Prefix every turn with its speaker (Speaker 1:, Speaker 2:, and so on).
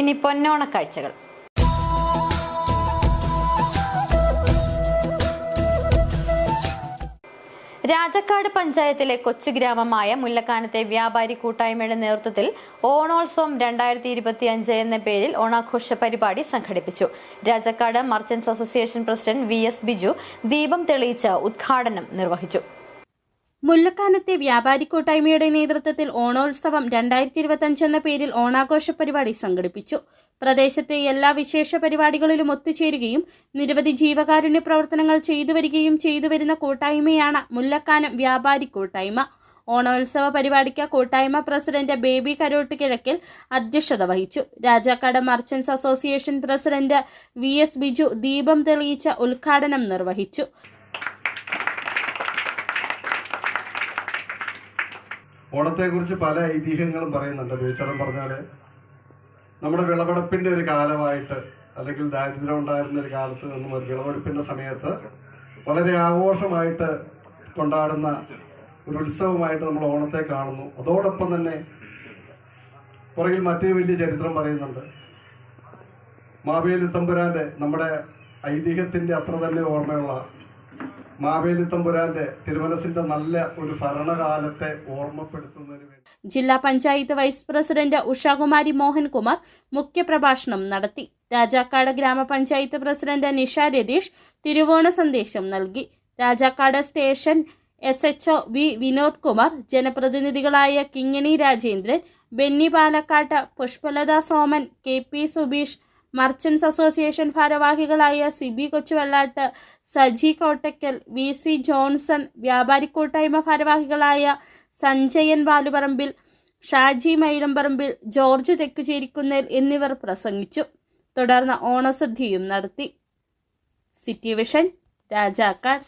Speaker 1: ഇനി പൊന്നോണ കാഴ്ചകൾ. രാജാക്കാട് പഞ്ചായത്തിലെ കൊച്ചു ഗ്രാമമായ മുല്ലക്കാനത്തെ വ്യാപാരി കൂട്ടായ്മയുടെ നേതൃത്വത്തിൽ ഓണോത്സവം 2025 എന്ന പേരിൽ ഓണാഘോഷ പരിപാടി സംഘടിപ്പിച്ചു. Rajakkad merchants association president VS Biju ദീപം തെളിയിച്ച് ഉദ്ഘാടനം നിർവഹിച്ചു.
Speaker 2: മുല്ലക്കാനത്തെ വ്യാപാരി കൂട്ടായ്മയുടെ നേതൃത്വത്തിൽ ഓണോത്സവം 2025 എന്ന പേരിൽ ഓണാഘോഷ പരിപാടി സംഘടിപ്പിച്ചു. പ്രദേശത്തെ എല്ലാ വിശേഷ പരിപാടികളിലും ഒത്തുചേരുകയും നിരവധി ജീവകാരുണ്യ പ്രവർത്തനങ്ങൾ ചെയ്തു വരുന്ന കൂട്ടായ്മയാണ് മുല്ലക്കാനം വ്യാപാരി കൂട്ടായ്മ. ഓണോത്സവ പരിപാടിക്ക് കൂട്ടായ്മ പ്രസിഡന്റ് ബേബി കരോട്ട് കിഴക്കിൽ അധ്യക്ഷത വഹിച്ചു. Rajakkad merchants association president VS Biju ദീപം തെളിയിച്ച ഉദ്ഘാടനം നിർവഹിച്ചു.
Speaker 3: ഓണത്തെക്കുറിച്ച് പല ഐതിഹ്യങ്ങളും പറയുന്നുണ്ട്. ബീച്ചറും പറഞ്ഞാൽ നമ്മുടെ വിളവെടുപ്പിന്റെ ഒരു കാലമായിട്ട്, അല്ലെങ്കിൽ ദാരിദ്ര്യം ഉണ്ടായിരുന്ന ഒരു കാലത്ത് നിന്നും ഒരു വിളവെടുപ്പിന്റെ സമയത്ത് വളരെ ആഘോഷമായിട്ട് കൊണ്ടാടുന്ന ഒരു ഉത്സവമായിട്ട് നമ്മൾ ഓണത്തെ കാണുന്നു. അതോടൊപ്പം തന്നെ പുറകിൽ മറ്റൊരു വലിയ ചരിത്രം പറയുന്നുണ്ട്. മാവേലി തമ്പുരാന്റെ, നമ്മുടെ ഐതിഹ്യത്തിന്റെ അത്ര തന്നെ ഓർമ്മയുള്ള മാവേലി തമ്പുരാന്റെ തിരുമനസിന്റെ നല്ല ഒരു ഭരണകാലത്തെ ഓർമ്മപ്പെടുത്തുന്നതിന് വേണ്ടി
Speaker 2: ജില്ലാ പഞ്ചായത്ത് വൈസ് പ്രസിഡന്റ് ഉഷാകുമാരി മോഹൻകുമാർ മുഖ്യപ്രഭാഷണം നടത്തി. രാജാക്കാട് ഗ്രാമപഞ്ചായത്ത് പ്രസിഡന്റ് നിഷ രതീഷ് തിരുവോണ സന്ദേശം നൽകി. Rajakkad station SHO V Vinod Kumar, ജനപ്രതിനിധികളായ Kingini Rajendran, Benny Palakkatt, Pushpalatha Soman, KP Subeesh, merchants association ഭാരവാഹികളായ സിബി കൊച്ചുവെള്ളാട്ട്, സജി കോട്ടയ്ക്കൽ, VC ജോൺസൺ, വ്യാപാരി കൂട്ടായ്മ ഭാരവാഹികളായ സഞ്ജയൻ വാലുപറമ്പിൽ, ഷാജി മൈലമ്പറമ്പിൽ, ജോർജ് തെക്കുചേരിക്കുന്നേൽ എന്നിവർ പ്രസംഗിച്ചു. തുടർന്ന് ഓണസദ്യയും നടത്തി. City Vision, Rajakkad.